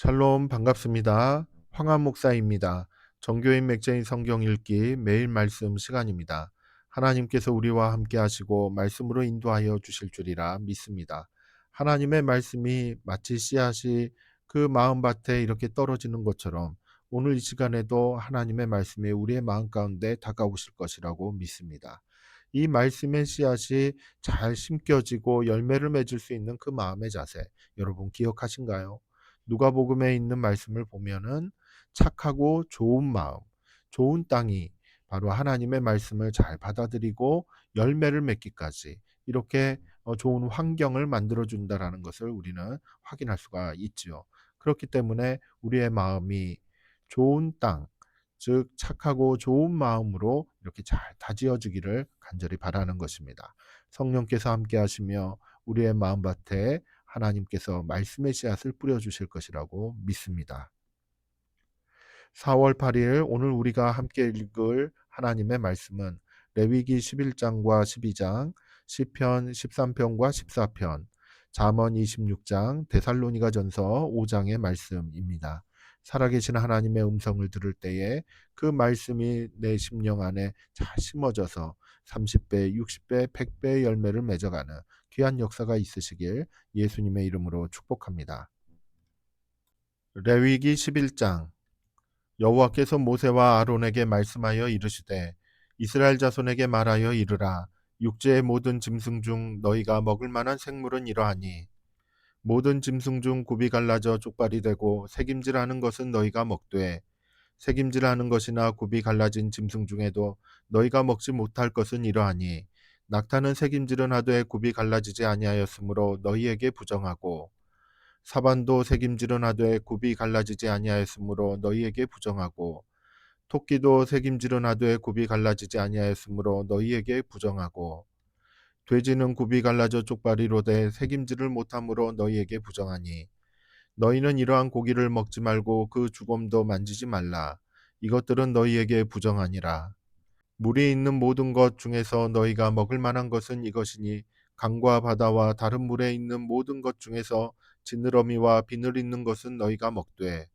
샬롬 반갑습니다. 황한 목사입니다. 정교인 맥제인 성경 읽기 매일 말씀 시간입니다. 하나님께서 우리와 함께 하시고 말씀으로 인도하여 주실 줄이라 믿습니다. 하나님의 말씀이 마치 씨앗이 그 마음밭에 이렇게 떨어지는 것처럼 오늘 이 시간에도 하나님의 말씀이 우리의 마음 가운데 다가오실 것이라고 믿습니다. 이 말씀의 씨앗이 잘 심겨지고 열매를 맺을 수 있는 그 마음의 자세, 여러분 기억하신가요? 누가복음에 있는 말씀을 보면은 착하고 좋은 마음, 좋은 땅이 바로 하나님의 말씀을 잘 받아들이고 열매를 맺기까지 이렇게 좋은 환경을 만들어 준다라는 것을 우리는 확인할 수가 있지요. 그렇기 때문에 우리의 마음이 좋은 땅, 즉 착하고 좋은 마음으로 이렇게 잘 다지어지기를 간절히 바라는 것입니다. 성령께서 함께 하시며 우리의 마음밭에 하나님께서 말씀의 씨앗을 뿌려 주실 것이라고 믿습니다. 4월 8일 오늘 우리가 함께 읽을 하나님의 말씀은 레위기 11장과 12장, 시편 13편과 14편, 잠언 26장, 데살로니가전서 5장의 말씀입니다. 살아계신 하나님의 음성을 들을 때에 그 말씀이 내 심령 안에 잘 심어져서 30배, 60배, 100배의 열매를 맺어가는 귀한 역사가 있으시길 예수님의 이름으로 축복합니다. 레위기 11장. 여호와께서 모세와 아론에게 말씀하여 이르시되 이스라엘 자손에게 말하여 이르라. 육지의 모든 짐승 중 너희가 먹을 만한 생물은 이러하니 모든 짐승 중 굽이 갈라져 쪽발이 되고 새김질하는 것은 너희가 먹되 새김질하는 것이나 굽이 갈라진 짐승 중에도 너희가 먹지 못할 것은 이러하니 낙타는 새김질은 하되 굽이 갈라지지 아니하였으므로 너희에게 부정하고 사반도 새김질은 하되 굽이 갈라지지 아니하였으므로 너희에게 부정하고 토끼도 새김질은 하되 굽이 갈라지지 아니하였으므로 너희에게 부정하고 돼지는 굽이 갈라져 쪽발이로 돼 새김질을 못함으로 너희에게 부정하니 너희는 이러한 고기를 먹지 말고 그 주검도 만지지 말라. 이것들은 너희에게 부정하니라. 물이 있는 모든 것 중에서 너희가 먹을 만한 것은 이것이니 강과 바다와 다른 물에 있는 모든 것 중에서 지느러미와 비늘 있는 것은 너희가 먹되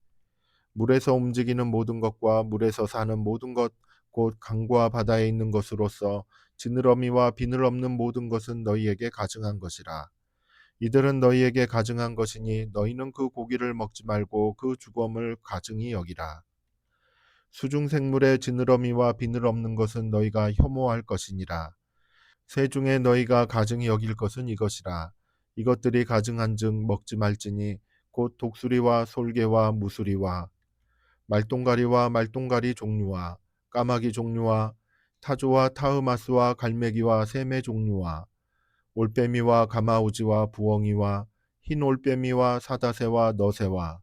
물에서 움직이는 모든 것과 물에서 사는 모든 것 곧 강과 바다에 있는 것으로서 지느러미와 비늘 없는 모든 것은 너희에게 가증한 것이라. 이들은 너희에게 가증한 것이니 너희는 그 고기를 먹지 말고 그 주검을 가증히 여기라. 수중 생물의 지느러미와 비늘 없는 것은 너희가 혐오할 것이니라. 새 중에 너희가 가증히 여길 것은 이것이라. 이것들이 가증한즉 먹지 말지니 곧 독수리와 솔개와 무수리와 말똥가리와 말똥가리 종류와 까마귀 종류와 타조와 타흐마스와 갈매기와 새매 종류와 올빼미와 가마우지와 부엉이와 흰 올빼미와 사다새와 너새와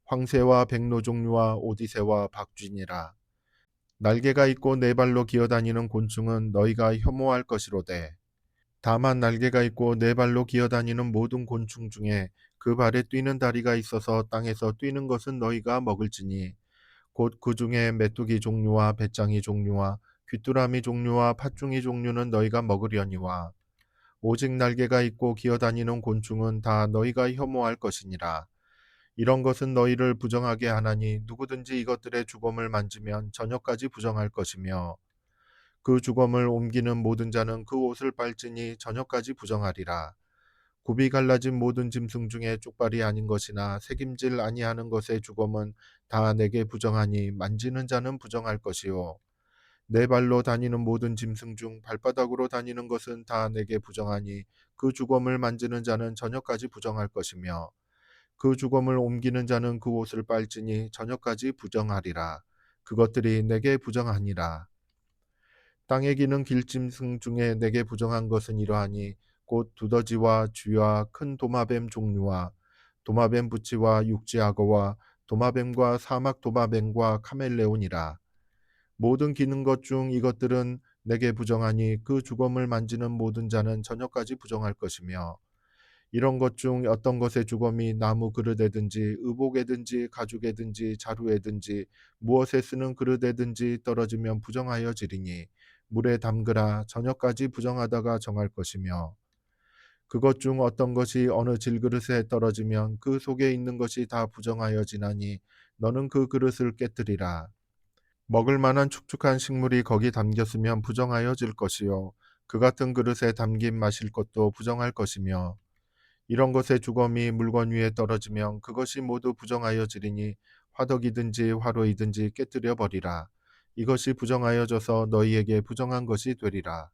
황새와 백로 종류와 오디새와 박쥐니라. 날개가 있고 네 발로 기어다니는 곤충은 너희가 혐오할 것이로되 다만 날개가 있고 네 발로 기어다니는 모든 곤충 중에 그 발에 뛰는 다리가 있어서 땅에서 뛰는 것은 너희가 먹을지니 곧 그 중에 메뚜기 종류와 배짱이 종류와 귀뚜라미 종류와 팥중이 종류는 너희가 먹으려니와 오직 날개가 있고 기어다니는 곤충은 다 너희가 혐오할 것이니라. 이런 것은 너희를 부정하게 하나니 누구든지 이것들의 주검을 만지면 저녁까지 부정할 것이며 그 주검을 옮기는 모든 자는 그 옷을 빨지니 저녁까지 부정하리라. 굽이 갈라진 모든 짐승 중에 쪽발이 아닌 것이나 새김질 아니하는 것의 주검은 다 내게 부정하니 만지는 자는 부정할 것이요 네 발로 다니는 모든 짐승 중 발바닥으로 다니는 것은 다 내게 부정하니 그 주검을 만지는 자는 저녁까지 부정할 것이며 그 주검을 옮기는 자는 그 옷을 빨지니 저녁까지 부정하리라. 그것들이 내게 부정하니라. 땅에 기는 길짐승 중에 내게 부정한 것은 이러하니 곧 두더지와 쥐와 큰 도마뱀 종류와 도마뱀 부치와 육지악어와 도마뱀과 사막 도마뱀과 카멜레온이라. 모든 기는 것 중 이것들은 내게 부정하니 그 주검을 만지는 모든 자는 저녁까지 부정할 것이며 이런 것 중 어떤 것의 주검이 나무 그릇에든지 의복에든지 가죽에든지 자루에든지 무엇에 쓰는 그릇에든지 떨어지면 부정하여지리니 물에 담그라 저녁까지 부정하다가 정할 것이며 그것 중 어떤 것이 어느 질그릇에 떨어지면 그 속에 있는 것이 다 부정하여지나니 너는 그 그릇을 깨뜨리라. 먹을 만한 축축한 식물이 거기 담겼으면 부정하여질 것이요 그 같은 그릇에 담긴 마실 것도 부정할 것이며 이런 것의 주검이 물건 위에 떨어지면 그것이 모두 부정하여지리니 화덕이든지 화로이든지 깨뜨려 버리라. 이것이 부정하여져서 너희에게 부정한 것이 되리라.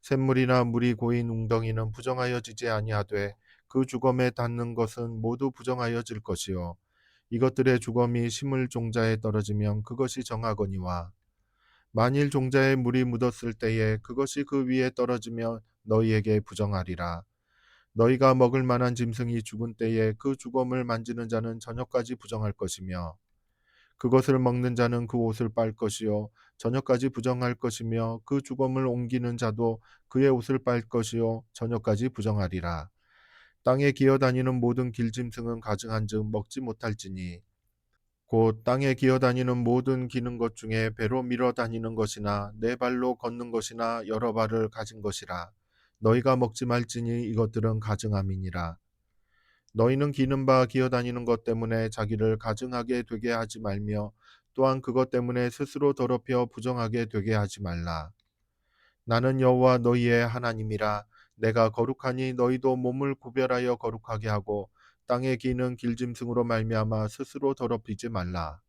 샘물이나 물이 고인 웅덩이는 부정하여지지 아니하되 그 주검에 닿는 것은 모두 부정하여질 것이요 이것들의 주검이 심을 종자에 떨어지면 그것이 정하거니와 만일 종자에 물이 묻었을 때에 그것이 그 위에 떨어지면 너희에게 부정하리라. 너희가 먹을 만한 짐승이 죽은 때에 그 주검을 만지는 자는 저녁까지 부정할 것이며 그것을 먹는 자는 그 옷을 빨 것이요 저녁까지 부정할 것이며 그 주검을 옮기는 자도 그의 옷을 빨 것이요 저녁까지 부정하리라. 땅에 기어다니는 모든 길짐승은 가증한즉 먹지 못할지니 곧 땅에 기어다니는 모든 기는 것 중에 배로 밀어 다니는 것이나 네 발로 걷는 것이나 여러 발을 가진 것이라. 너희가 먹지 말지니 이것들은 가증함이니라. 너희는 기는 바 기어다니는 것 때문에 자기를 가증하게 되게 하지 말며 또한 그것 때문에 스스로 더럽혀 부정하게 되게 하지 말라. 나는 여호와 너희의 하나님이라. 내가 거룩하니 너희도 몸을 구별하여 거룩하게 하고 땅에 기는 길짐승으로 말미암아 스스로 더럽히지 말라.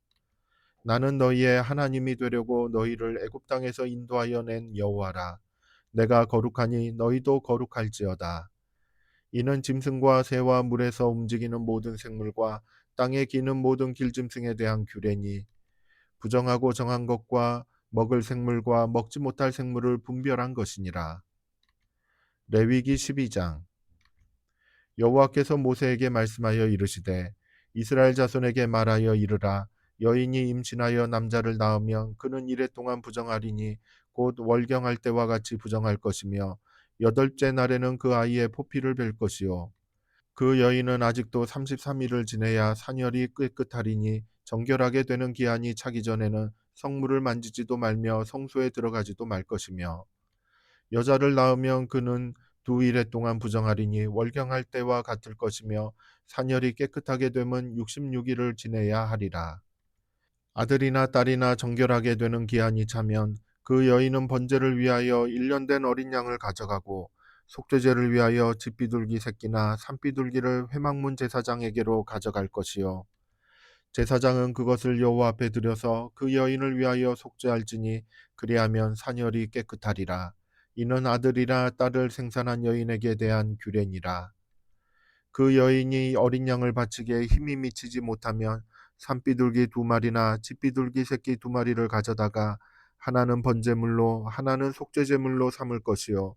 나는 너희의 하나님이 되려고 너희를 애굽 땅에서 인도하여 낸 여호와라. 내가 거룩하니 너희도 거룩할지어다. 이는 짐승과 새와 물에서 움직이는 모든 생물과 땅에 기는 모든 길짐승에 대한 규례니 부정하고 정한 것과 먹을 생물과 먹지 못할 생물을 분별한 것이니라. 레위기 12장. 여호와께서 모세에게 말씀하여 이르시되 이스라엘 자손에게 말하여 이르라. 여인이 임신하여 남자를 낳으면 그는 이레 동안 부정하리니 곧 월경할 때와 같이 부정할 것이며 여덟째 날에는 그 아이의 포피를 벨 것이요 그 여인은 아직도 33일을 지내야 산열이 깨끗하리니 정결하게 되는 기한이 차기 전에는 성물을 만지지도 말며 성소에 들어가지도 말 것이며 여자를 낳으면 그는 2일에 동안 부정하리니 월경할 때와 같을 것이며 산열이 깨끗하게 되면 66일을 지내야 하리라. 아들이나 딸이나 정결하게 되는 기한이 차면 그 여인은 번제를 위하여 1년 된 어린 양을 가져가고 속죄제를 위하여 집비둘기 새끼나 산비둘기를 회막문 제사장에게로 가져갈 것이요 제사장은 그것을 여호와 앞에 드려서 그 여인을 위하여 속죄할지니 그리하면 산열이 깨끗하리라. 이는 아들이나 딸을 생산한 여인에게 대한 규례니라. 그 여인이 어린 양을 바치기에 힘이 미치지 못하면 산비둘기 2마리나 집비둘기 새끼 2마리를 가져다가 하나는 번제물로 하나는 속죄제물로 삼을 것이요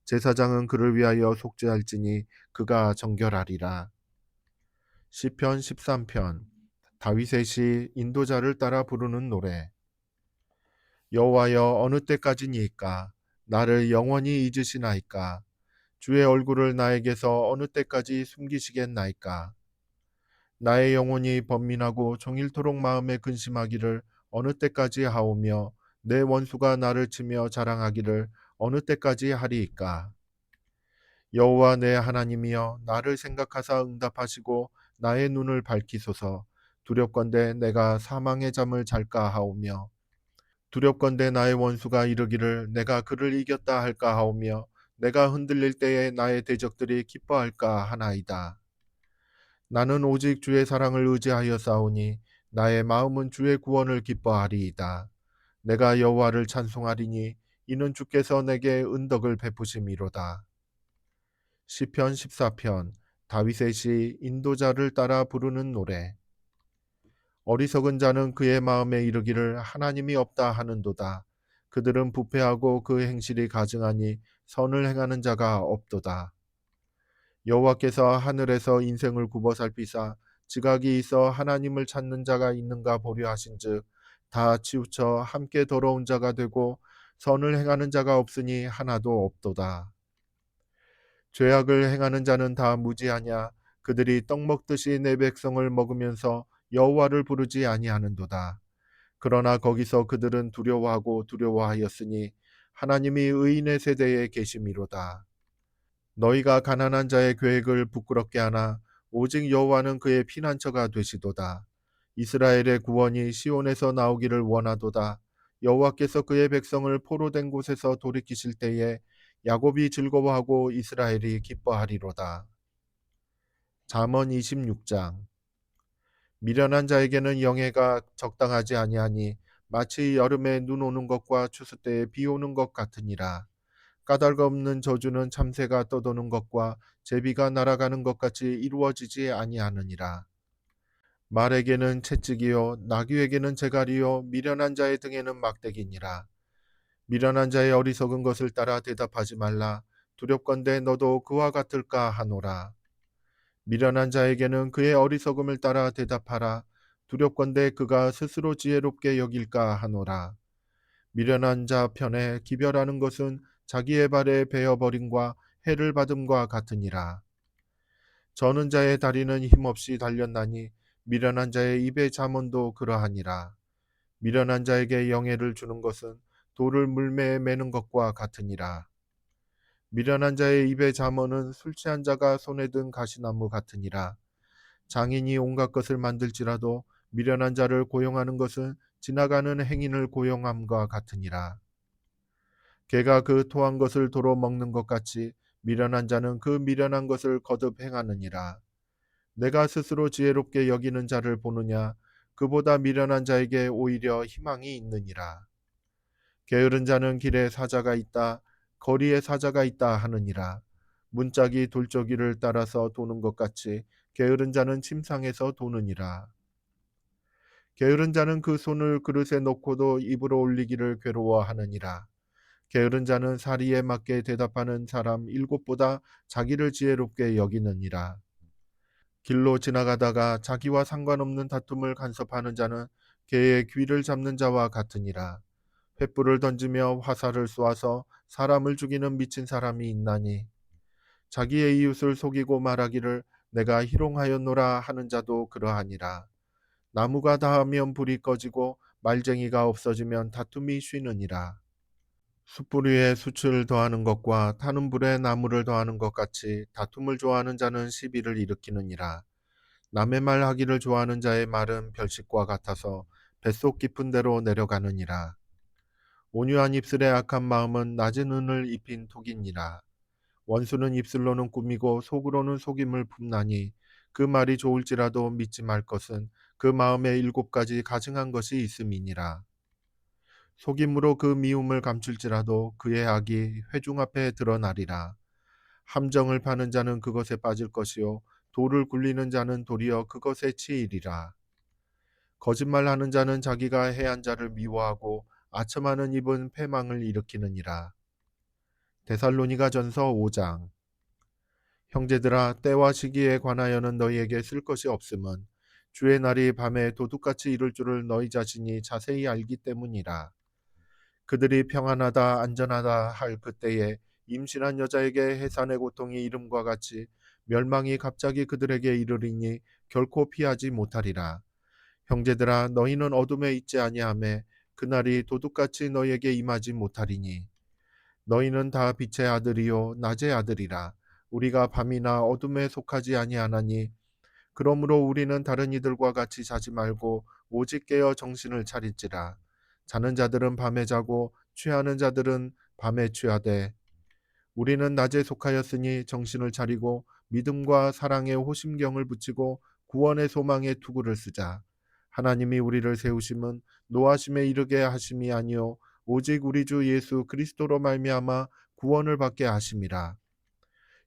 제사장은 그를 위하여 속죄할지니 그가 정결하리라. 시편 13편. 다윗의 시 인도자를 따라 부르는 노래. 여호와여 어느 때까지니이까 나를 영원히 잊으시나이까 주의 얼굴을 나에게서 어느 때까지 숨기시겠나이까 나의 영혼이 번민하고 종일토록 마음에 근심하기를 어느 때까지 하오며 내 원수가 나를 치며 자랑하기를 어느 때까지 하리이까 여호와 내 하나님이여 나를 생각하사 응답하시고 나의 눈을 밝히소서 두렵건대 내가 사망의 잠을 잘까 하오며 두렵건대 나의 원수가 이르기를 내가 그를 이겼다 할까 하오며 내가 흔들릴 때에 나의 대적들이 기뻐할까 하나이다. 나는 오직 주의 사랑을 의지하여 싸우니 나의 마음은 주의 구원을 기뻐하리이다. 내가 여호와를 찬송하리니 이는 주께서 내게 은덕을 베푸심이로다. 시편 14편. 다윗의 시 인도자를 따라 부르는 노래. 어리석은 자는 그의 마음에 이르기를 하나님이 없다 하는도다. 그들은 부패하고 그 행실이 가증하니 선을 행하는 자가 없도다. 여호와께서 하늘에서 인생을 굽어 살피사 지각이 있어 하나님을 찾는 자가 있는가 보려 하신즉 다 치우쳐 함께 더러운 자가 되고 선을 행하는 자가 없으니 하나도 없도다. 죄악을 행하는 자는 다 무지하냐 그들이 떡 먹듯이 내 백성을 먹으면서 여호와를 부르지 아니하는도다. 그러나 거기서 그들은 두려워하고 두려워하였으니 하나님이 의인의 세대에 계심이로다. 너희가 가난한 자의 계획을 부끄럽게 하나 오직 여호와는 그의 피난처가 되시도다. 이스라엘의 구원이 시온에서 나오기를 원하도다. 여호와께서 그의 백성을 포로된 곳에서 돌이키실 때에 야곱이 즐거워하고 이스라엘이 기뻐하리로다. 잠언 26장. 미련한 자에게는 영예가 적당하지 아니하니 마치 여름에 눈 오는 것과 추수 때에 비 오는 것 같으니라. 까닭 없는 저주는 참새가 떠도는 것과 제비가 날아가는 것 같이 이루어지지 아니하느니라. 말에게는 채찍이요 나귀에게는 재갈이요 미련한 자의 등에는 막대기니라. 미련한 자의 어리석은 것을 따라 대답하지 말라. 두렵건대 너도 그와 같을까 하노라. 미련한 자에게는 그의 어리석음을 따라 대답하라. 두렵건대 그가 스스로 지혜롭게 여길까 하노라. 미련한 자 편에 기별하는 것은 자기의 발에 베어버림과 해를 받음과 같으니라. 저는 자의 다리는 힘없이 달렸나니 미련한 자의 입의 잠언도 그러하니라. 미련한 자에게 영예를 주는 것은 돌을 물매에 매는 것과 같으니라. 미련한 자의 입의 잠언은 술 취한 자가 손에 든 가시나무 같으니라. 장인이 온갖 것을 만들지라도 미련한 자를 고용하는 것은 지나가는 행인을 고용함과 같으니라. 개가 그 토한 것을 도로 먹는 것 같이 미련한 자는 그 미련한 것을 거듭 행하느니라. 내가 스스로 지혜롭게 여기는 자를 보느냐 그보다 미련한 자에게 오히려 희망이 있느니라. 게으른 자는 길에 사자가 있다 거리에 사자가 있다 하느니라. 문짝이 돌저귀를 따라서 도는 것 같이 게으른 자는 침상에서 도느니라. 게으른 자는 그 손을 그릇에 넣고도 입으로 올리기를 괴로워하느니라. 게으른 자는 사리에 맞게 대답하는 사람 일곱보다 자기를 지혜롭게 여기느니라. 길로 지나가다가 자기와 상관없는 다툼을 간섭하는 자는 개의 귀를 잡는 자와 같으니라. 횃불을 던지며 화살을 쏘아서 사람을 죽이는 미친 사람이 있나니 자기의 이웃을 속이고 말하기를 내가 희롱하였노라 하는 자도 그러하니라. 나무가 닿으면 불이 꺼지고 말쟁이가 없어지면 다툼이 쉬느니라. 숯불 위에 숯을 더하는 것과 타는 불에 나무를 더하는 것 같이 다툼을 좋아하는 자는 시비를 일으키느니라. 남의 말 하기를 좋아하는 자의 말은 별식과 같아서 뱃속 깊은 데로 내려가느니라. 온유한 입술의 악한 마음은 낮은 은을 입힌 독이니라. 원수는 입술로는 꾸미고 속으로는 속임을 품나니 그 말이 좋을지라도 믿지 말 것은 그 마음에 7가지 가증한 것이 있음이니라. 속임으로 그 미움을 감출지라도 그의 악이 회중 앞에 드러나리라. 함정을 파는 자는 그것에 빠질 것이요 돌을 굴리는 자는 도리어 그것에 치이리라. 거짓말하는 자는 자기가 해한 자를 미워하고 아첨하는 입은 패망을 일으키느니라. 데살로니가전서 5장. 형제들아 때와 시기에 관하여는 너희에게 쓸 것이 없음은 주의 날이 밤에 도둑같이 이를 줄을 너희 자신이 자세히 알기 때문이라. 그들이 평안하다 안전하다 할 그때에 임신한 여자에게 해산의 고통이 이름과 같이 멸망이 갑자기 그들에게 이르리니 결코 피하지 못하리라. 형제들아 너희는 어둠에 있지 아니하매 그날이 도둑같이 너희에게 임하지 못하리니 너희는 다 빛의 아들이요 낮의 아들이라. 우리가 밤이나 어둠에 속하지 아니하나니 그러므로 우리는 다른 이들과 같이 자지 말고 오직 깨어 정신을 차릴지라. 자는 자들은 밤에 자고 취하는 자들은 밤에 취하되 우리는 낮에 속하였으니 정신을 차리고 믿음과 사랑의 호심경을 붙이고 구원의 소망의 투구를 쓰자. 하나님이 우리를 세우심은 노하심에 이르게 하심이 아니요 오직 우리 주 예수 그리스도로 말미암아 구원을 받게 하심이라.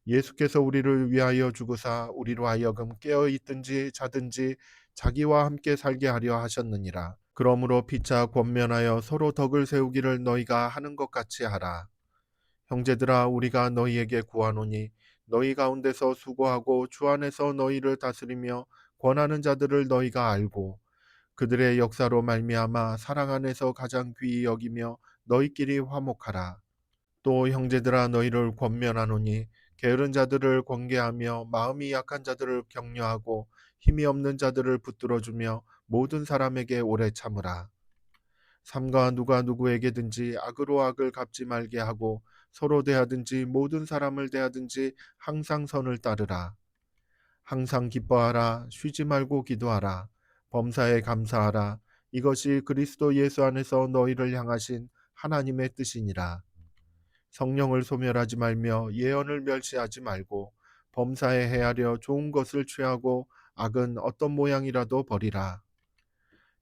예수께서 우리를 위하여 죽으사 우리로 하여금 깨어 있든지 자든지 자기와 함께 살게 하려 하셨느니라. 그러므로 피차 권면하여 서로 덕을 세우기를 너희가 하는 것 같이 하라. 형제들아 우리가 너희에게 구하노니 너희 가운데서 수고하고 주 안에서 너희를 다스리며 권하는 자들을 너희가 알고 그들의 역사로 말미암아 사랑 안에서 가장 귀히 여기며 너희끼리 화목하라. 또 형제들아 너희를 권면하노니 게으른 자들을 권계하며 마음이 약한 자들을 격려하고 힘이 없는 자들을 붙들어주며 모든 사람에게 오래 참으라. 삼가 누가 누구에게든지 악으로 악을 갚지 말게 하고 서로 대하든지 모든 사람을 대하든지 항상 선을 따르라. 항상 기뻐하라. 쉬지 말고 기도하라. 범사에 감사하라. 이것이 그리스도 예수 안에서 너희를 향하신 하나님의 뜻이니라. 성령을 소멸하지 말며 예언을 멸시하지 말고 범사에 헤아려 좋은 것을 취하고 악은 어떤 모양이라도 버리라.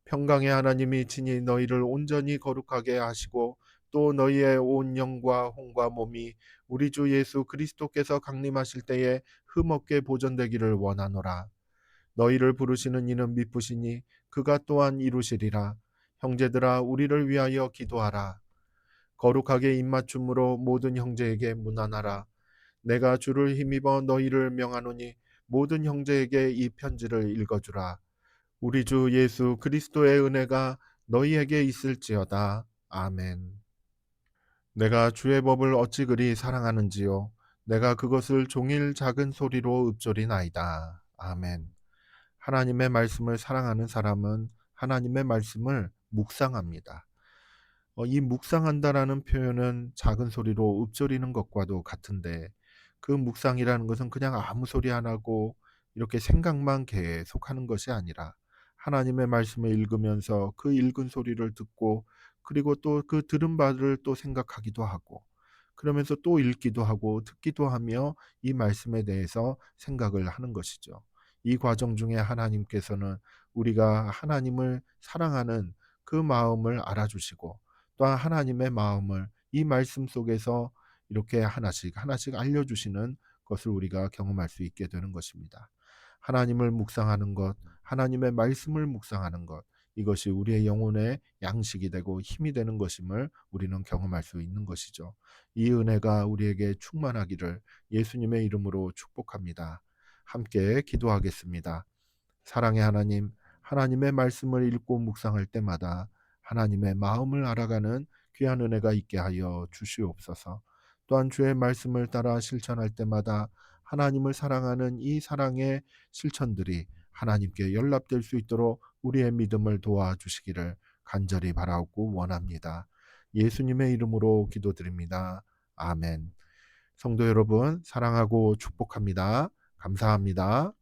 평강의 하나님이 친히 너희를 온전히 거룩하게 하시고 또 너희의 온 영과 혼과 몸이 우리 주 예수 그리스도께서 강림하실 때에 흠없게 보존되기를 원하노라. 너희를 부르시는 이는 미쁘시니 그가 또한 이루시리라. 형제들아 우리를 위하여 기도하라. 거룩하게 입맞춤으로 모든 형제에게 문안하라. 내가 주를 힘입어 너희를 명하노니 모든 형제에게 이 편지를 읽어주라. 우리 주 예수 그리스도의 은혜가 너희에게 있을지어다. 아멘. 내가 주의 법을 어찌 그리 사랑하는지요. 내가 그것을 종일 작은 소리로 읊조리나이다. 아멘. 하나님의 말씀을 사랑하는 사람은 하나님의 말씀을 묵상합니다. 이 묵상한다라는 표현은 작은 소리로 읊조리는 것과도 같은데 그 묵상이라는 것은 그냥 아무 소리 안 하고 이렇게 생각만 계속하는 것이 아니라 하나님의 말씀을 읽으면서 그 읽은 소리를 듣고 그리고 또 그 들은 바를 또 생각하기도 하고 그러면서 또 읽기도 하고 듣기도 하며 이 말씀에 대해서 생각을 하는 것이죠. 이 과정 중에 하나님께서는 우리가 하나님을 사랑하는 그 마음을 알아주시고 또한 하나님의 마음을 이 말씀 속에서 이렇게 하나씩 하나씩 알려주시는 것을 우리가 경험할 수 있게 되는 것입니다. 하나님을 묵상하는 것, 하나님의 말씀을 묵상하는 것, 이것이 우리의 영혼의 양식이 되고 힘이 되는 것임을 우리는 경험할 수 있는 것이죠. 이 은혜가 우리에게 충만하기를 예수님의 이름으로 축복합니다. 함께 기도하겠습니다. 사랑의 하나님, 하나님의 말씀을 읽고 묵상할 때마다 하나님의 마음을 알아가는 귀한 은혜가 있게 하여 주시옵소서. 또한 주의 말씀을 따라 실천할 때마다 하나님을 사랑하는 이 사랑의 실천들이 하나님께 연락될 수 있도록 우리의 믿음을 도와주시기를 간절히 바라고 원합니다. 예수님의 이름으로 기도드립니다. 아멘. 성도 여러분, 사랑하고 축복합니다. 감사합니다.